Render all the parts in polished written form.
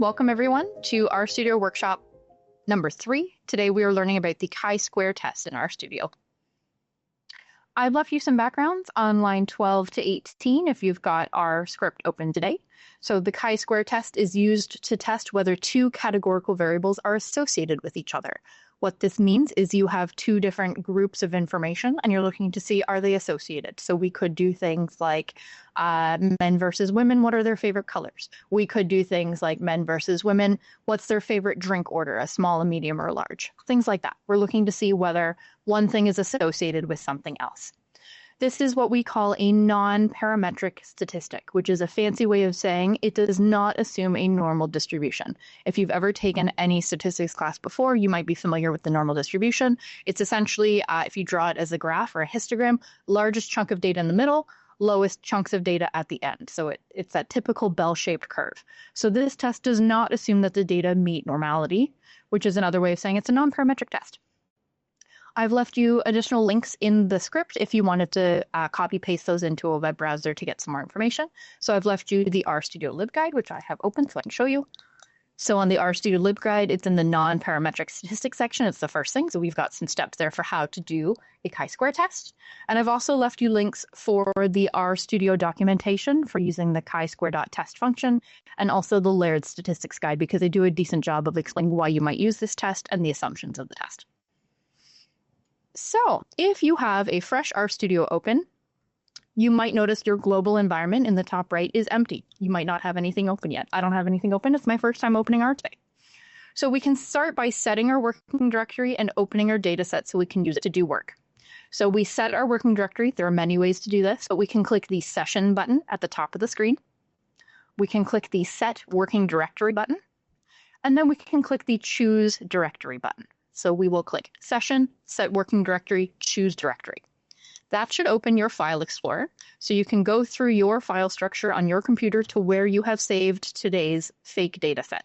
Welcome everyone to RStudio workshop number 3. Today we are learning about the chi-square test in RStudio. I've left you some backgrounds on line 12 to 18 if you've got our script open today. So the chi-square test is used to test whether two categorical variables are associated with each other. What this means is you have two different groups of information and you're looking to see, are they associated? So we could do things like men versus women, what are their favorite colors? We could do things like men versus women, what's their favorite drink order, a small, a medium, or a large? Things like that. We're looking to see whether one thing is associated with something else. This is what we call a non-parametric statistic, which is a fancy way of saying it does not assume a normal distribution. If you've ever taken any statistics class before, you might be familiar with the normal distribution. It's essentially, if you draw it as a graph or a histogram, largest chunk of data in the middle, lowest chunks of data at the end. So it's that typical bell-shaped curve. So this test does not assume that the data meet normality, which is another way of saying it's a non-parametric test. I've left you additional links in the script if you wanted to copy paste those into a web browser to get some more information. So I've left you the RStudio LibGuide, which I have open so I can show you. So on the RStudio LibGuide, it's in the non-parametric statistics section. It's the first thing. So we've got some steps there for how to do a chi-square test. And I've also left you links for the RStudio documentation for using the chi-square.test function and also the layered statistics guide because they do a decent job of explaining why you might use this test and the assumptions of the test. So if you have a fresh RStudio open, you might notice your global environment in the top right is empty. You might not have anything open yet. I don't have anything open. It's my first time opening R today. So we can start by setting our working directory and opening our data set so we can use it to do work. So we set our working directory. There are many ways to do this, but we can click the Session button at the top of the screen. We can click the Set Working Directory button, and then we can click the Choose Directory button. So we will click Session, Set Working Directory, Choose Directory. That should open your File Explorer, so you can go through your file structure on your computer to where you have saved today's fake data set.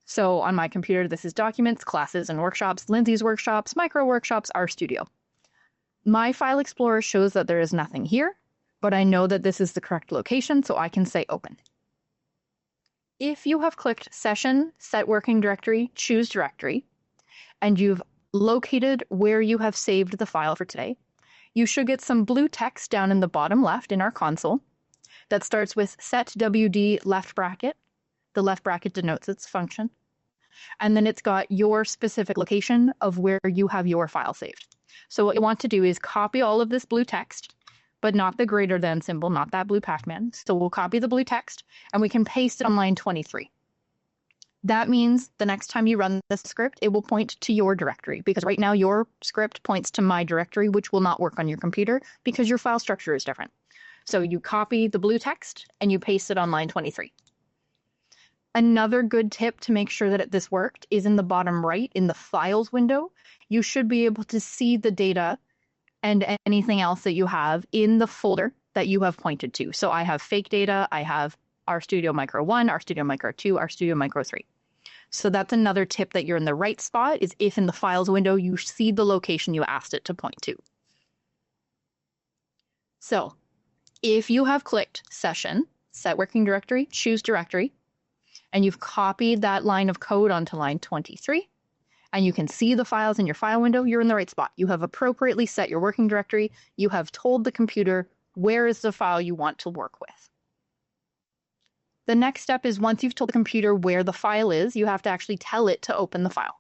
So on my computer, this is Documents, Classes and Workshops, Lindsay's Workshops, Micro Workshops, RStudio. My File Explorer shows that there is nothing here, but I know that this is the correct location, so I can say Open. If you have clicked Session, Set Working Directory, Choose Directory, and you've located where you have saved the file for today, you should get some blue text down in the bottom left in our console that starts with set WD left bracket. The left bracket denotes its function. And then it's got your specific location of where you have your file saved. So what you want to do is copy all of this blue text, but not the greater than symbol, not that blue Pac-Man. So we'll copy the blue text and we can paste it on line 23. That means the next time you run this script, it will point to your directory because right now your script points to my directory, which will not work on your computer because your file structure is different. So you copy the blue text and you paste it on line 23. Another good tip to make sure that this worked is in the bottom right in the Files window. You should be able to see the data and anything else that you have in the folder that you have pointed to. So I have fake data, I have RStudio Micro 1, RStudio Micro 2, RStudio Micro 3. So that's another tip that you're in the right spot is if in the Files window you see the location you asked it to point to. So if you have clicked Session, Set Working Directory, Choose Directory, and you've copied that line of code onto line 23, and you can see the files in your file window, you're in the right spot. You have appropriately set your working directory. You have told the computer where is the file you want to work with. The next step is once you've told the computer where the file is, you have to actually tell it to open the file.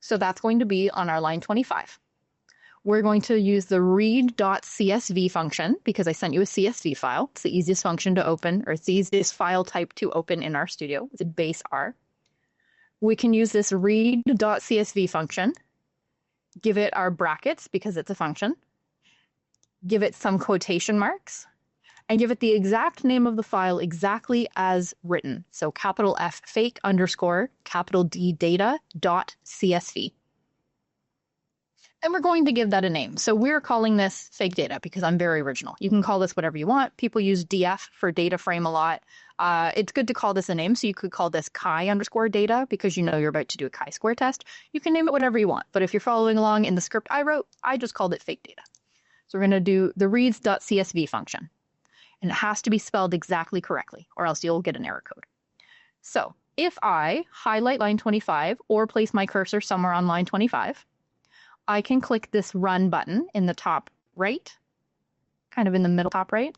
So that's going to be on our line 25. We're going to use the read.csv function because I sent you a CSV file. It's the easiest function to open, or it's the easiest file type to open in RStudio. It's a base R. We can use this read.csv function, give it our brackets because it's a function, give it some quotation marks, and give it the exact name of the file exactly as written. So capital F fake underscore capital D data dot CSV. And we're going to give that a name. So we're calling this fake data because I'm very original. You can call this whatever you want. People use DF for data frame a lot. It's good to call this a name. So you could call this chi underscore data because you know you're about to do a chi-square test. You can name it whatever you want. But if you're following along in the script I wrote, I just called it fake data. So we're going to do the reads.csv function. And it has to be spelled exactly correctly or else you'll get an error code. So If I highlight line 25 or place my cursor somewhere on line 25, I can click this run button in the top right, kind of in the middle top right.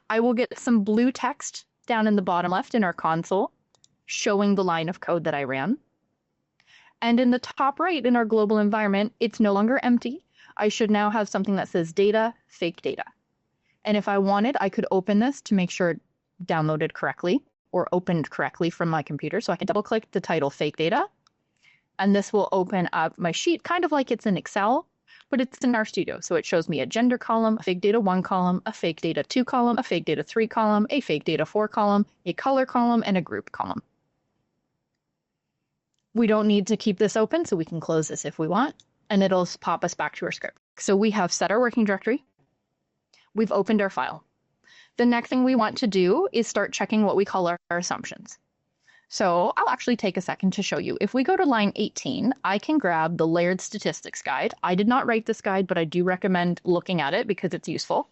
I will get some blue text down in the bottom left in our console showing the line of code that I ran. And in the top right in our global environment, it's no longer empty. I should now have something that says data, fake data. And if I wanted, I could open this to make sure it downloaded correctly or opened correctly from my computer. So I can double click the title fake data, and this will open up my sheet, kind of like it's in Excel, but it's in RStudio. So it shows me a gender column, a fake data 1 column, a fake data 2 column, a fake data 3 column, a fake data 4 column, a color column, and a group column. We don't need to keep this open, so we can close this if we want, and it'll pop us back to our script. So we have set our working directory. We've opened our file. The next thing we want to do is start checking what we call our assumptions. So I'll actually take a second to show you. If we go to line 18, I can grab the layered statistics guide. I did not write this guide, but I do recommend looking at it because it's useful.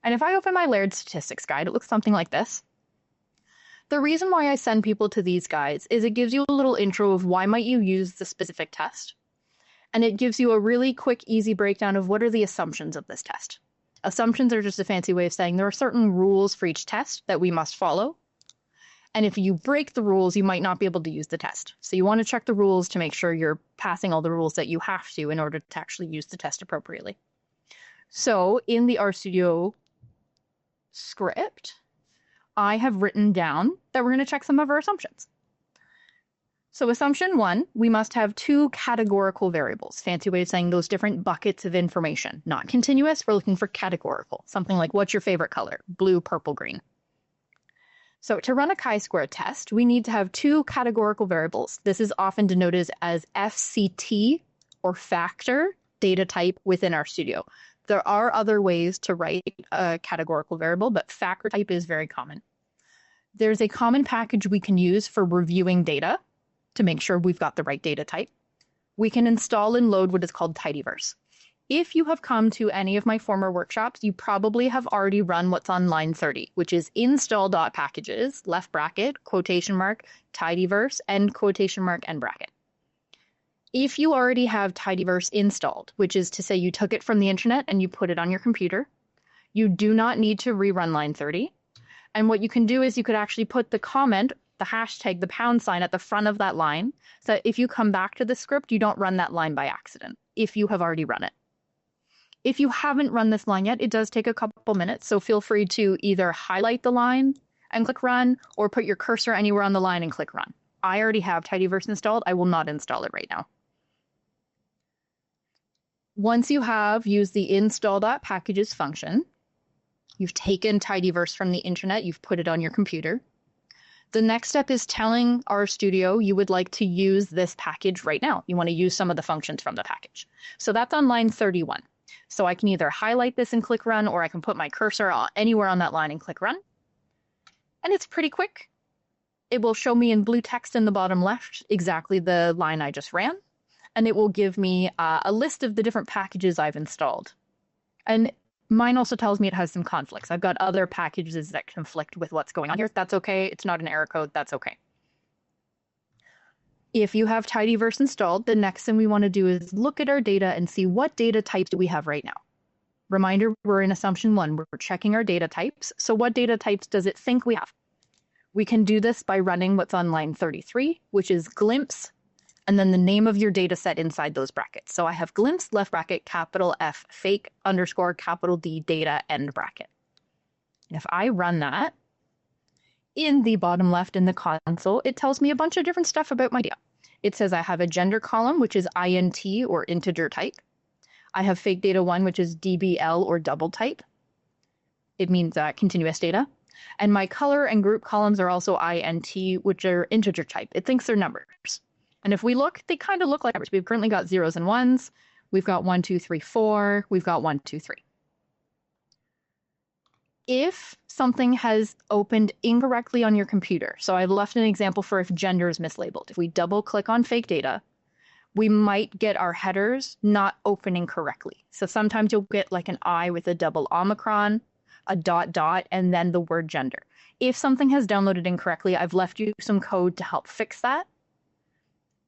And if I open my layered statistics guide, it looks something like this. The reason why I send people to these guides is it gives you a little intro of why might you use the specific test. And it gives you a really quick, easy breakdown of what are the assumptions of this test. Assumptions are just a fancy way of saying there are certain rules for each test that we must follow. And if you break the rules, you might not be able to use the test. So you want to check the rules to make sure you're passing all the rules that you have to in order to actually use the test appropriately. So in the RStudio script, I have written down that we're going to check some of our assumptions. So assumption 1, we must have 2 categorical variables. Fancy way of saying those different buckets of information. Not continuous, we're looking for categorical. Something like, what's your favorite color? Blue, purple, green. So to run a chi-square test, we need to have 2 categorical variables. This is often denoted as FCT, or factor, data type within RStudio. There are other ways to write a categorical variable, but factor type is very common. There's a common package we can use for reviewing data to make sure we've got the right data type. We can install and load what is called tidyverse. If you have come to any of my former workshops, you probably have already run what's on line 30, which is install.packages, left bracket, quotation mark, tidyverse, end quotation mark, end bracket. If you already have tidyverse installed, which is to say you took it from the internet and you put it on your computer, you do not need to rerun line 30. And what you can do is you could actually put the comment, the hashtag, the £sign at the front of that line, so that if you come back to the script, you don't run that line by accident, if you have already run it. If you haven't run this line yet, it does take a couple minutes, so feel free to either highlight the line and click run, or put your cursor anywhere on the line and click run. I already have tidyverse installed. I will not install it right now. Once you have used the install.packages function, you've taken tidyverse from the internet, you've put it on your computer. The next step is telling RStudio you would like to use this package right now. You want to use some of the functions from the package. So that's on line 31. So I can either highlight this and click run, or I can put my cursor anywhere on that line and click run. And it's pretty quick. It will show me in blue text in the bottom left exactly the line I just ran. And it will give me a list of the different packages I've installed. And mine also tells me it has some conflicts. I've got other packages that conflict with what's going on here. That's okay. It's not an error code. That's okay. If you have tidyverse installed, the next thing we want to do is look at our data and see what data types do we have right now. Reminder, we're in assumption 1. We're checking our data types. So what data types does it think we have? We can do this by running what's on line 33, which is glimpse, and then the name of your data set inside those brackets. So I have glimpse, left bracket, capital F, fake, underscore, capital D, data, end bracket. And if I run that, in the bottom left in the console, it tells me a bunch of different stuff about my data. It says I have a gender column, which is INT or integer type. I have fake data 1, which is DBL or double type. It means continuous data. And my color and group columns are also INT, which are integer type. It thinks they're numbers. And if we look, they kind of look like numbers. We've currently got 0s and 1s. We've got 1, 2, 3, 4. We've got 1, 2, 3. If something has opened incorrectly on your computer, so I've left an example for if gender is mislabeled. If we double click on fake data, we might get our headers not opening correctly. So sometimes you'll get like an I with a double omicron. a dot dot, and then the word gender. If something has downloaded incorrectly, I've left you some code to help fix that.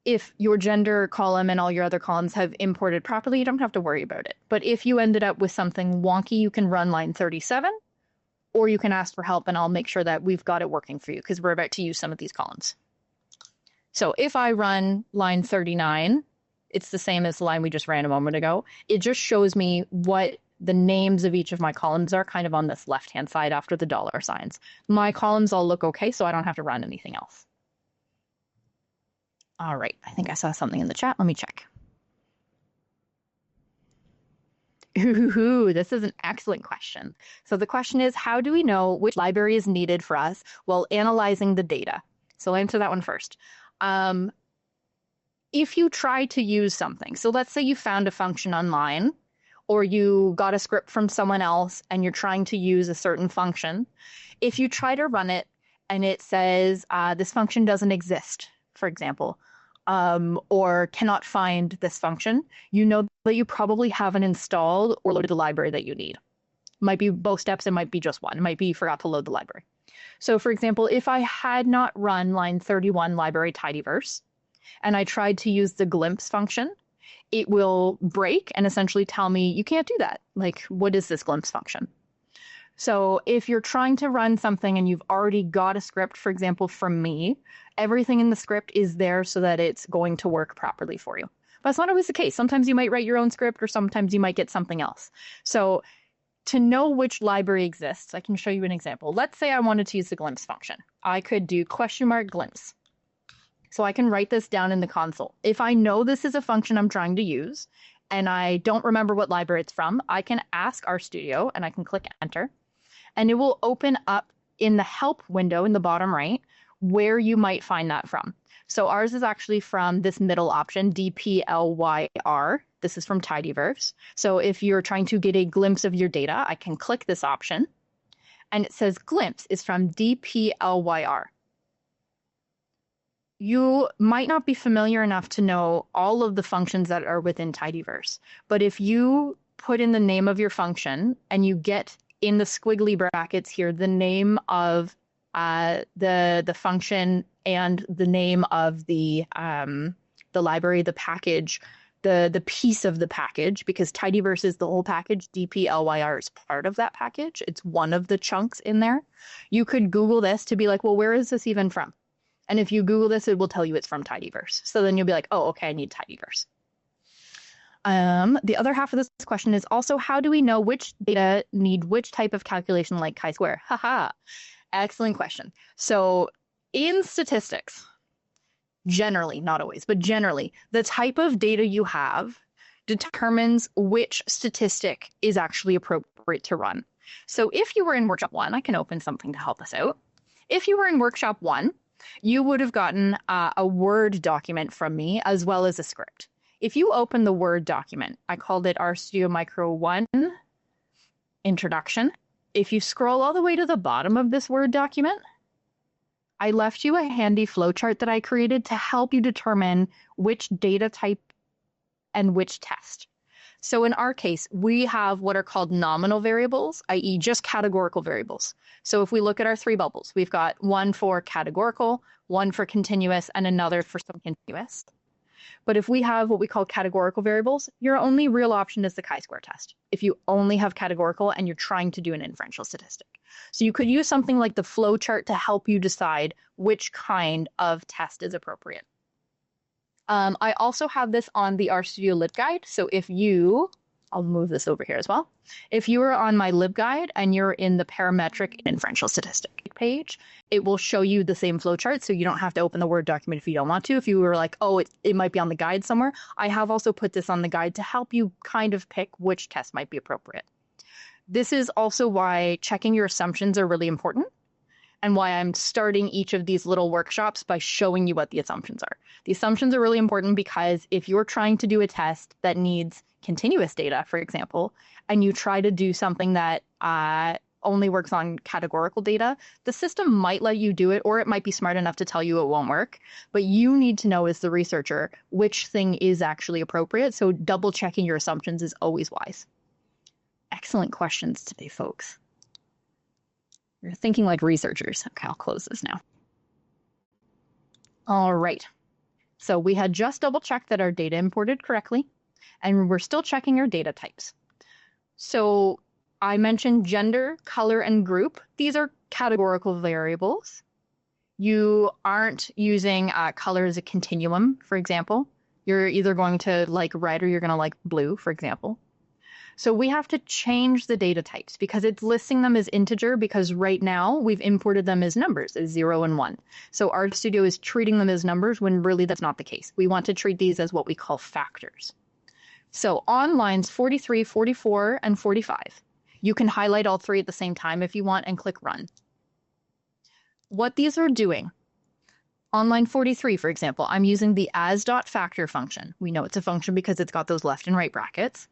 If your gender column and all your other columns have imported properly, you don't have to worry about it. But if you ended up with something wonky, you can run line 37, or you can ask for help and I'll make sure that we've got it working for you because we're about to use some of these columns. So if I run line 39, it's the same as the line we just ran a moment ago. It just shows me what the names of each of my columns are kind of on this left-hand side after the dollar signs. My columns all look okay, so I don't have to run anything else. All right, I think I saw something in the chat. Let me check. Ooh, this is an excellent question. So the question is, how do we know which library is needed for us while analyzing the data? So I'll answer that one first. If you try to use something, so let's say you found a function online or you got a script from someone else and you're trying to use a certain function, if you try to run it and it says this function doesn't exist, for example, or cannot find this function, you know that you probably haven't installed or loaded the library that you need. It might be both steps, it might be just one. It might be you forgot to load the library. So for example, if I had not run line 31 library tidyverse, and I tried to use the glimpse function, it will break and essentially tell me, you can't do that. Like, what is this glimpse function? So if you're trying to run something and you've already got a script, for example, from me, everything in the script is there so that it's going to work properly for you. But that's not always the case. Sometimes you might write your own script or sometimes you might get something else. So to know which library exists, I can show you an example. Let's say I wanted to use the glimpse function. I could do !glimpse. So I can write this down in the console. If I know this is a function I'm trying to use and I don't remember what library it's from, I can ask RStudio and I can click enter. And it will open up in the help window in the bottom right where you might find that from. So ours is actually from this middle option, dplyr. This is from tidyverse. So if you're trying to get a glimpse of your data, I can click this option. And it says glimpse is from dplyr. You might not be familiar enough to know all of the functions that are within tidyverse. But if you put in the name of your function and you get in the squiggly brackets here the name of the function and the name of the library, the package, the piece of the package, because tidyverse is the whole package, dplyr is part of that package. It's one of the chunks in there. You could Google this to be like, well, where is this even from? And if you Google this, it will tell you it's from tidyverse. So then you'll be like, oh, okay, I need tidyverse. The other half of this question is also, how do we know which data need which type of calculation like chi-square? Haha, excellent question. So in statistics, generally, not always, but generally, the type of data you have determines which statistic is actually appropriate to run. So if you were in workshop 1, I can open something to help us out. If you were in workshop 1, you would have gotten a Word document from me as well as a script. If you open the Word document, I called it RStudio Micro 1 Introduction. If you scroll all the way to the bottom of this Word document, I left you a handy flowchart that I created to help you determine which data type and which test. So in our case, we have what are called nominal variables, i.e. just categorical variables. So if we look at our 3 bubbles, we've got one for categorical, one for continuous, and another for subcontinuous. But if we have what we call categorical variables, your only real option is the chi-square test, if you only have categorical and you're trying to do an inferential statistic. So you could use something like the flowchart to help you decide which kind of test is appropriate. I also have this on the RStudio LibGuide. So if you, I'll move this over here as well. If you are on my LibGuide and you're in the parametric inferential statistic page, it will show you the same flowchart. So you don't have to open the Word document if you don't want to. If you were like, oh, it might be on the guide somewhere. I have also put this on the guide to help you kind of pick which test might be appropriate. This is also why checking your assumptions are really important, and why I'm starting each of these little workshops by showing you what the assumptions are. The assumptions are really important because if you're trying to do a test that needs continuous data, for example, and you try to do something that only works on categorical data, the system might let you do it, or it might be smart enough to tell you it won't work. But you need to know as the researcher which thing is actually appropriate. So double checking your assumptions is always wise. Excellent questions today, folks. You're thinking like researchers. Okay, I'll close this now. All right. So we had just double checked that our data imported correctly, and we're still checking our data types. So I mentioned gender, color, and group. These are categorical variables. You aren't using color as a continuum, for example. You're either going to like red or you're going to like blue, for example. So we have to change the data types because it's listing them as integer because right now we've imported them as numbers, as 0 and 1. So RStudio is treating them as numbers when really that's not the case. We want to treat these as what we call factors. So on lines 43, 44, and 45, you can highlight all three at the same time if you want and click Run. What these are doing, on line 43, for example, I'm using the as.factor function. We know it's a function because it's got those left and right brackets.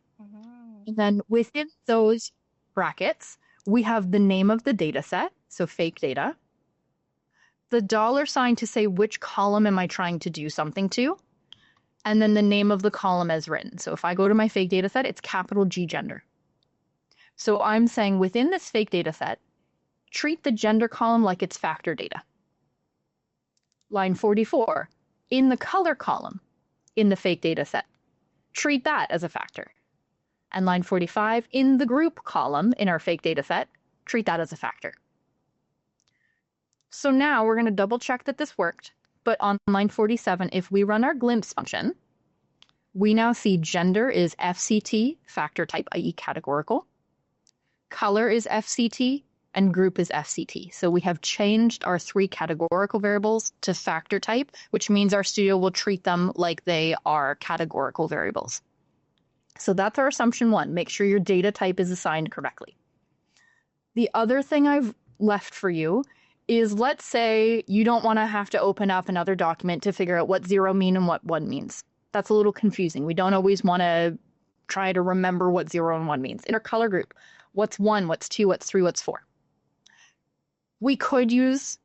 And then within those brackets, we have the name of the data set, so fake data, the $ to say which column am I trying to do something to, and then the name of the column as written. So if I go to my fake data set, it's capital G gender. So I'm saying within this fake data set, treat the gender column like it's factor data. Line 44, in the color column in the fake data set, treat that as a factor. And line 45, in the group column in our fake data set, treat that as a factor. So now we're going to double check that this worked. But on line 47, if we run our glimpse function, we now see gender is FCT, factor type, i.e. categorical. Color is FCT, and group is FCT. So we have changed our 3 categorical variables to factor type, which means RStudio will treat them like they are categorical variables. So that's our assumption 1. Make sure your data type is assigned correctly. The other thing I've left for you is, let's say you don't want to have to open up another document to figure out what 0 mean and what 1 means. That's a little confusing. We don't always want to try to remember what 0 and 1 means. In our color group, what's 1, what's 2, what's 3, what's 4? We could use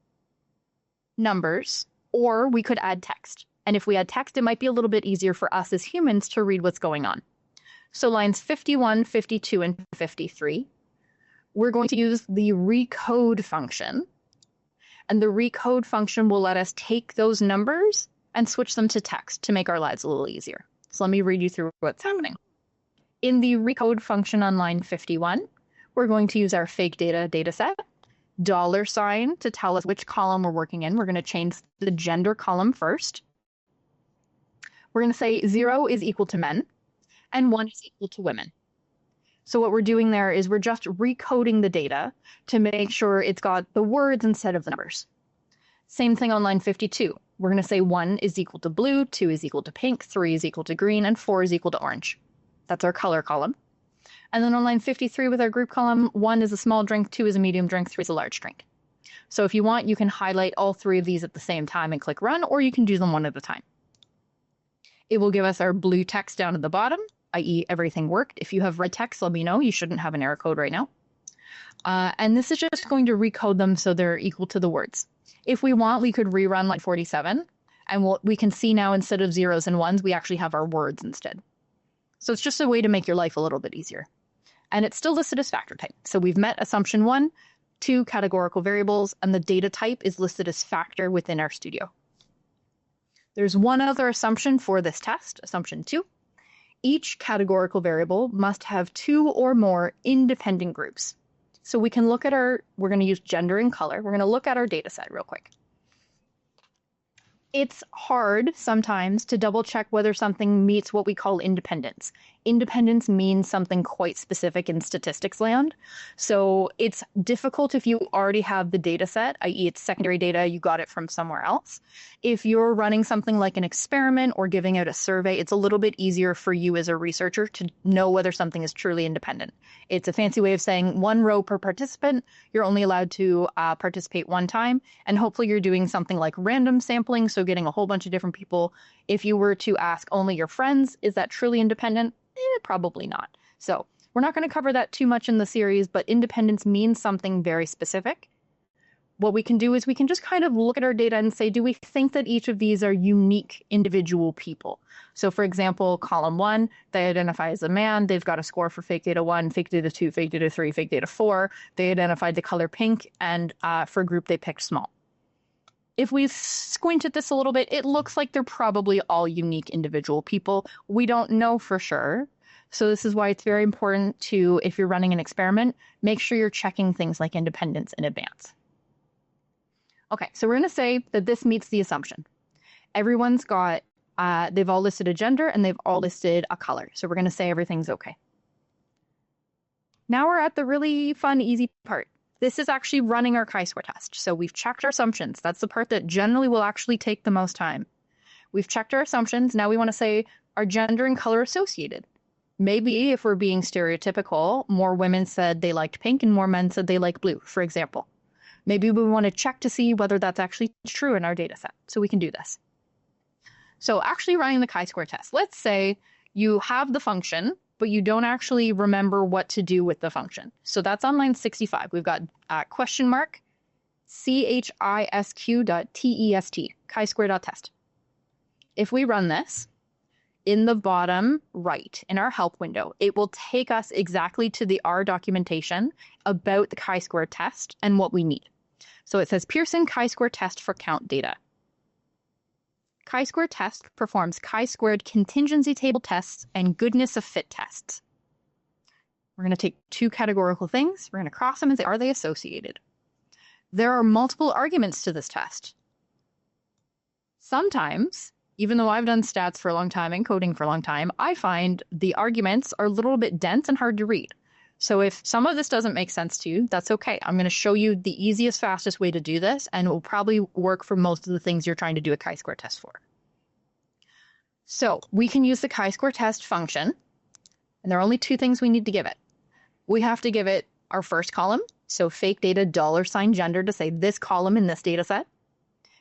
numbers, or we could add text. And if we add text, it might be a little bit easier for us as humans to read what's going on. So lines 51, 52, and 53, we're going to use the recode function. And the recode function will let us take those numbers and switch them to text to make our lives a little easier. So let me read you through what's happening. In the recode function on line 51, we're going to use our fake data set, $ to tell us which column we're working in. We're going to change the gender column first. We're going to say 0 is equal to men, and 1 is equal to women. So what we're doing there is we're just recoding the data to make sure it's got the words instead of the numbers. Same thing on line 52. We're going to say 1 is equal to blue, 2 is equal to pink, 3 is equal to green, and 4 is equal to orange. That's our color column. And then on line 53 with our group column, 1 is a small drink, 2 is a medium drink, 3 is a large drink. So if you want, you can highlight all 3 of these at the same time and click Run, or you can do them one at a time. It will give us our blue text down at the bottom, i.e. everything worked. If you have red text, let me know. You shouldn't have an error code right now. And this is just going to recode them so they're equal to the words. If we want, we could rerun line 47, and we can see now instead of 0s and 1s, we actually have our words instead. So it's just a way to make your life a little bit easier. And it's still listed as factor type. So we've met assumption 1, 2 categorical variables, and the data type is listed as factor within RStudio. There's one other assumption for this test, assumption 2. Each categorical variable must have 2 or more independent groups. So we can look at we're going to use gender and color. We're going to look at our data set real quick. It's hard sometimes to double check whether something meets what we call independence. Independence means something quite specific in statistics land. So it's difficult if you already have the data set, i.e. it's secondary data, you got it from somewhere else. If you're running something like an experiment or giving out a survey, it's a little bit easier for you as a researcher to know whether something is truly independent. It's a fancy way of saying 1 row per participant. You're only allowed to participate 1 time, and hopefully you're doing something like random sampling, so getting a whole bunch of different people. If you were to ask only your friends, is that truly independent? Probably not. So we're not going to cover that too much in the series, but independence means something very specific. what we can do is we can just kind of look at our data and say, do we think that each of these are unique individual people? So for example, column 1, they identify as a man. They've got a score for fake data 1, fake data 2, fake data 3, fake data 4. They identified the color pink, and for a group, they picked small. If we squint at this a little bit, it looks like they're probably all unique individual people. We don't know for sure. So this is why it's very important to, if you're running an experiment, make sure you're checking things like independence in advance. Okay, so we're going to say that this meets the assumption. Everyone's got, they've all listed a gender and they've all listed a color. So we're going to say everything's okay. Now we're at the really fun, easy part. This is actually running our chi-square test. So we've checked our assumptions. That's the part that generally will actually take the most time. We've checked our assumptions. Now we want to say, are gender and color associated? Maybe if we're being stereotypical, more women said they liked pink and more men said they like blue, for example. Maybe we want to check to see whether that's actually true in our data set. So we can do this. So actually running the chi-square test. Let's say you have the function, but you don't actually remember what to do with the function. So that's on line 65. We've got question mark CHISQ.TEST, chi-square.test. If we run this, in the bottom right, in our help window, it will take us exactly to the R documentation about the chi-square test and what we need. So it says Pearson chi-square test for count data. Chi-square test performs chi-squared contingency table tests and goodness of fit tests. We're going to take two categorical things. We're going to cross them and say, are they associated? There are multiple arguments to this test. Sometimes, even though I've done stats for a long time and coding for a long time, I find the arguments are a little bit dense and hard to read. So if some of this doesn't make sense to you, that's okay. I'm going to show you the easiest, fastest way to do this, and it will probably work for most of the things you're trying to do a chi-square test for. So we can use the chi-square test function, and there are only two things we need to give it. We have to give it our first column, so fake data $gender to say this column in this data set.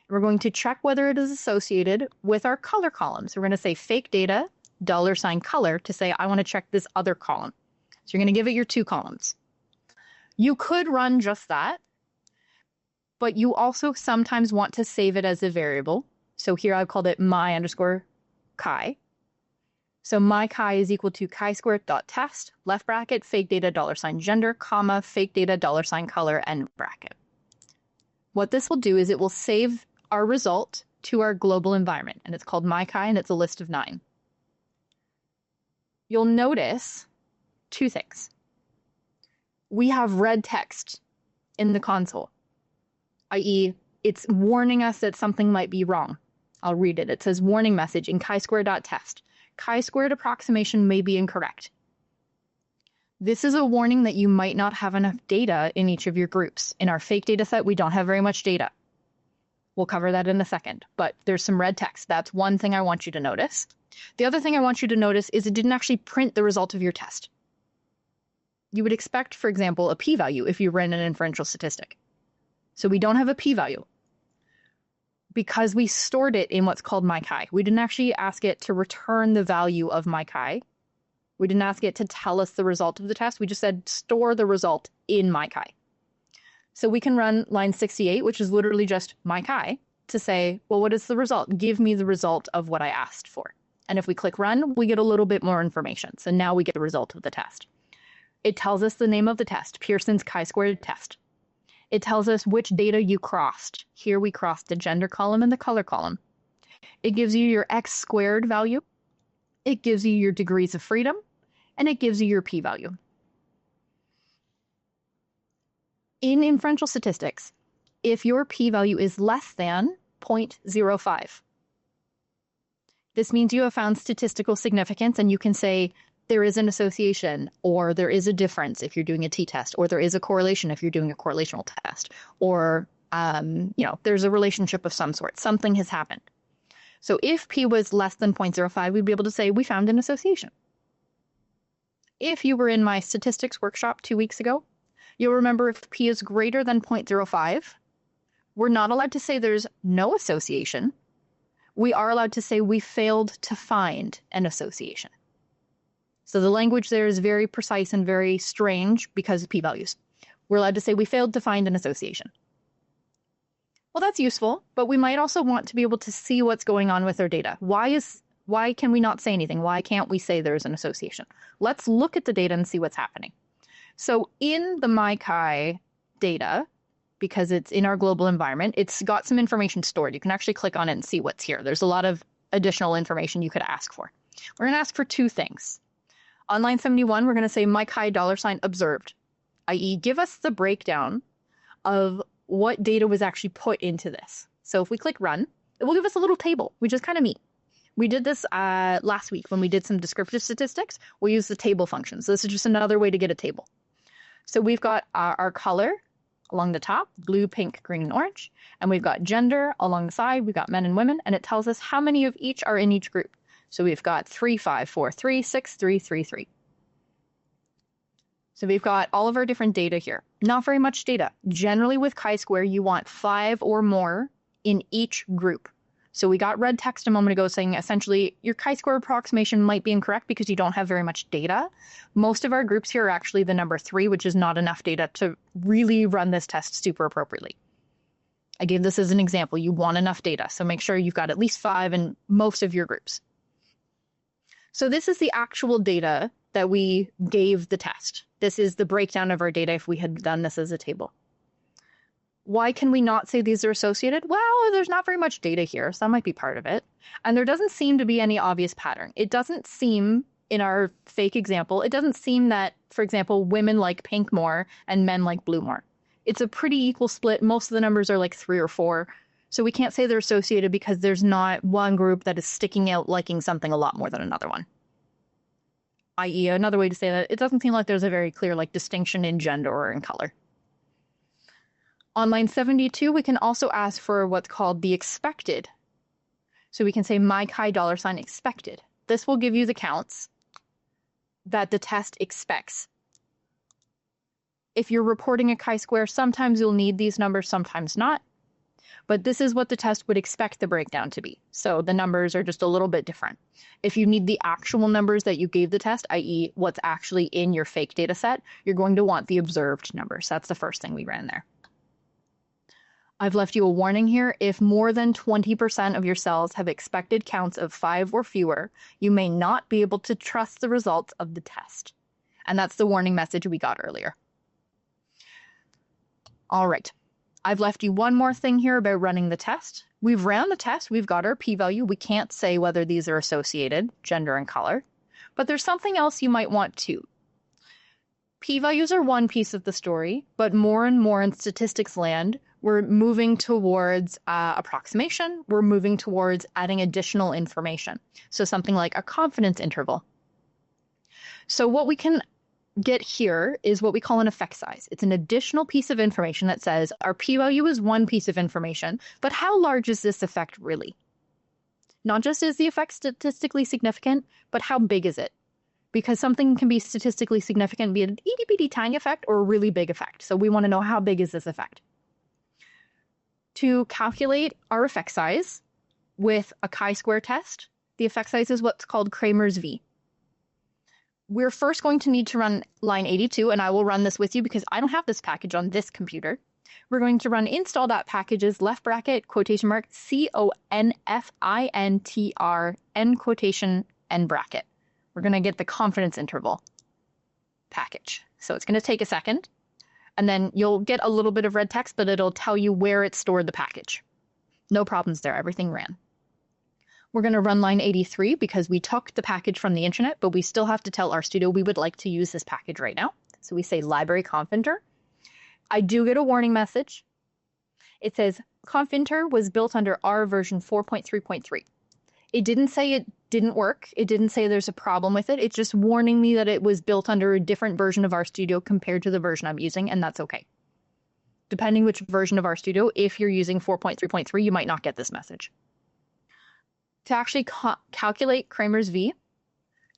We're going to check whether it is associated with our color column. So we're going to say fake data $color to say I want to check this other column. So you're going to give it your two columns. You could run just that, but you also sometimes want to save it as a variable. So here I've called it my_chi. So my chi is equal to chi-square.test, left bracket, fake data $gender, comma, fake data $color, end bracket. What this will do is it will save our result to our global environment, and it's called my chi, and it's a list of 9. You'll notice two things. We have red text in the console, i.e., it's warning us that something might be wrong. I'll read it. It says, warning message in chi-square.test. Chi-squared approximation may be incorrect. This is a warning that you might not have enough data in each of your groups. In our fake data set, we don't have very much data. We'll cover that in a second, but there's some red text. That's one thing I want you to notice. The other thing I want you to notice is it didn't actually print the result of your test. You would expect, for example, a p-value if you ran an inferential statistic. So we don't have a p-value because we stored it in what's called my chi. We didn't actually ask it to return the value of my chi. We didn't ask it to tell us the result of the test. We just said store the result in my chi. So we can run line 68, which is literally just my chi, to say, well, what is the result? Give me the result of what I asked for. And if we click run, we get a little bit more information. So now we get the result of the test. It tells us the name of the test, Pearson's chi-squared test. It tells us which data you crossed. Here we crossed the gender column and the color column. It gives you your x² value. It gives you your degrees of freedom, and it gives you your p-value. In inferential statistics, if your p-value is less than 0.05, this means you have found statistical significance, and you can say there is an association, or there is a difference if you're doing a t-test, or there is a correlation if you're doing a correlational test, or there's a relationship of some sort. Something has happened. So if p was less than 0.05, we'd be able to say we found an association. If you were in my statistics workshop 2 weeks ago, you'll remember if p is greater than 0.05, we're not allowed to say there's no association. We are allowed to say we failed to find an association. So the language there is very precise and very strange because of p-values. We're allowed to say we failed to find an association. Well, that's useful, but we might also want to be able to see what's going on with our data. Why can we not say anything? Why can't we say there's an association? Let's look at the data and see what's happening. So in the MyKai data, because it's in our global environment, it's got some information stored. You can actually click on it and see what's here. There's a lot of additional information you could ask for. We're going to ask for two things. On line 71, we're going to say $, observed, i.e. give us the breakdown of what data was actually put into this. So if we click run, it will give us a little table, which is kind of neat. We did this last week when we did some descriptive statistics. We'll use the table function. So this is just another way to get a table. So we've got our color along the top, blue, pink, green, and orange. And we've got gender along the side. We've got men and women. And it tells us how many of each are in each group. So we've got 3, 5, 4, 3, 6, 3, 3, 3. So we've got all of our different data here. Not very much data. Generally with chi-square, you want 5 or more in each group. So we got red text a moment ago saying essentially your chi-square approximation might be incorrect because you don't have very much data. Most of our groups here are actually the number 3, which is not enough data to really run this test super appropriately. I gave this as an example. You want enough data, so make sure you've got at least 5 in most of your groups. So this is the actual data that we gave the test. This is the breakdown of our data if we had done this as a table. Why can we not say these are associated? Well, there's not very much data here, so that might be part of it. And there doesn't seem to be any obvious pattern. It doesn't seem, in our fake example, it doesn't seem that, for example, women like pink more and men like blue more. It's a pretty equal split. Most of the numbers are like 3 or 4. So we can't say they're associated because there's not one group that is sticking out liking something a lot more than another one. I.e., another way to say that, it doesn't seem like there's a very clear distinction in gender or in color. On line 72, we can also ask for what's called the expected. So we can say $, expected. This will give you the counts that the test expects. If you're reporting a chi-square, sometimes you'll need these numbers, sometimes not. But this is what the test would expect the breakdown to be. So the numbers are just a little bit different. If you need the actual numbers that you gave the test, i.e. what's actually in your fake data set, you're going to want the observed numbers. That's the first thing we ran there. I've left you a warning here. If more than 20% of your cells have expected counts of 5 or fewer, you may not be able to trust the results of the test. And that's the warning message we got earlier. All right. I've left you one more thing here about running the test. We've ran the test. We've got our p-value. We can't say whether these are associated, gender and color. But there's something else you might want too. P-values are one piece of the story, but more and more in statistics land, we're moving towards approximation. We're moving towards adding additional information. So something like a confidence interval. So what we can get here is what we call an effect size. It's an additional piece of information that says our p-value is one piece of information, but how large is this effect really? Not just is the effect statistically significant, but how big is it? Because something can be statistically significant, be an itty-bitty tiny effect or a really big effect. So we want to know how big is this effect. To calculate our effect size with a chi-square test, the effect size is what's called Kramer's V. We're first going to need to run line 82, and I will run this with you because I don't have this package on this computer. We're going to run install.packages left bracket quotation mark CONFINTR end quotation end bracket. We're going to get the confidence interval package. So it's going to take a second, and then you'll get a little bit of red text, but it'll tell you where it stored the package. No problems there. Everything ran. We're going to run line 83 because we took the package from the internet, but we still have to tell RStudio we would like to use this package right now. So we say library confinter. I do get a warning message. It says confinter was built under R version 4.3.3. It didn't say it didn't work. It didn't say there's a problem with it. It's just warning me that it was built under a different version of RStudio compared to the version I'm using, and that's okay. Depending which version of RStudio, if you're using 4.3.3, you might not get this message. To actually calculate Kramer's V,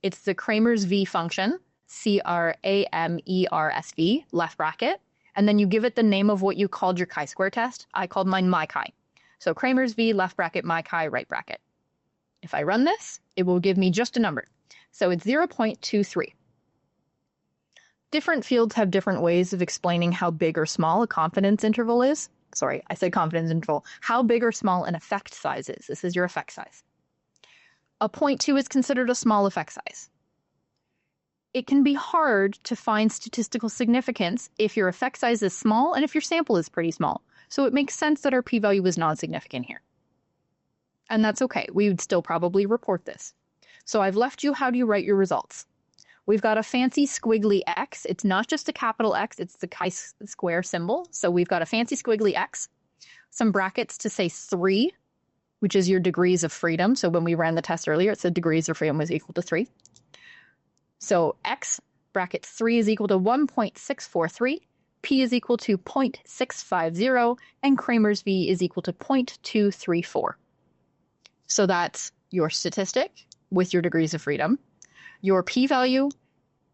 it's the Kramer's V function, CRAMERSV, left bracket, and then you give it the name of what you called your chi-square test. I called mine MyChi. So Kramer's V, left bracket, MyChi, right bracket. If I run this, it will give me just a number. So it's 0.23. Different fields have different ways of explaining how big or small a confidence interval is. sorry, I said confidence interval, how big or small an effect size is. This is your effect size. A 0.2 is considered a small effect size. It can be hard to find statistical significance if your effect size is small and if your sample is pretty small. So it makes sense that our p-value is non-significant here. And that's okay. We would still probably report this. So I've left you, how do you write your results? We've got a fancy squiggly X. It's not just a capital X, it's the chi-square symbol. So we've got a fancy squiggly X, some brackets to say 3, which is your degrees of freedom. So when we ran the test earlier, it said degrees of freedom was equal to 3. So X bracket 3 is equal to 1.643, P is equal to 0.650, and Kramer's V is equal to 0.234. So that's your statistic with your degrees of freedom, your p-value,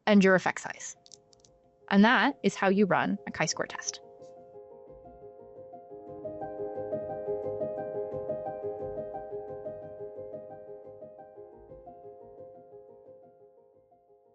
and your effect size. And that is how you run a chi-square test.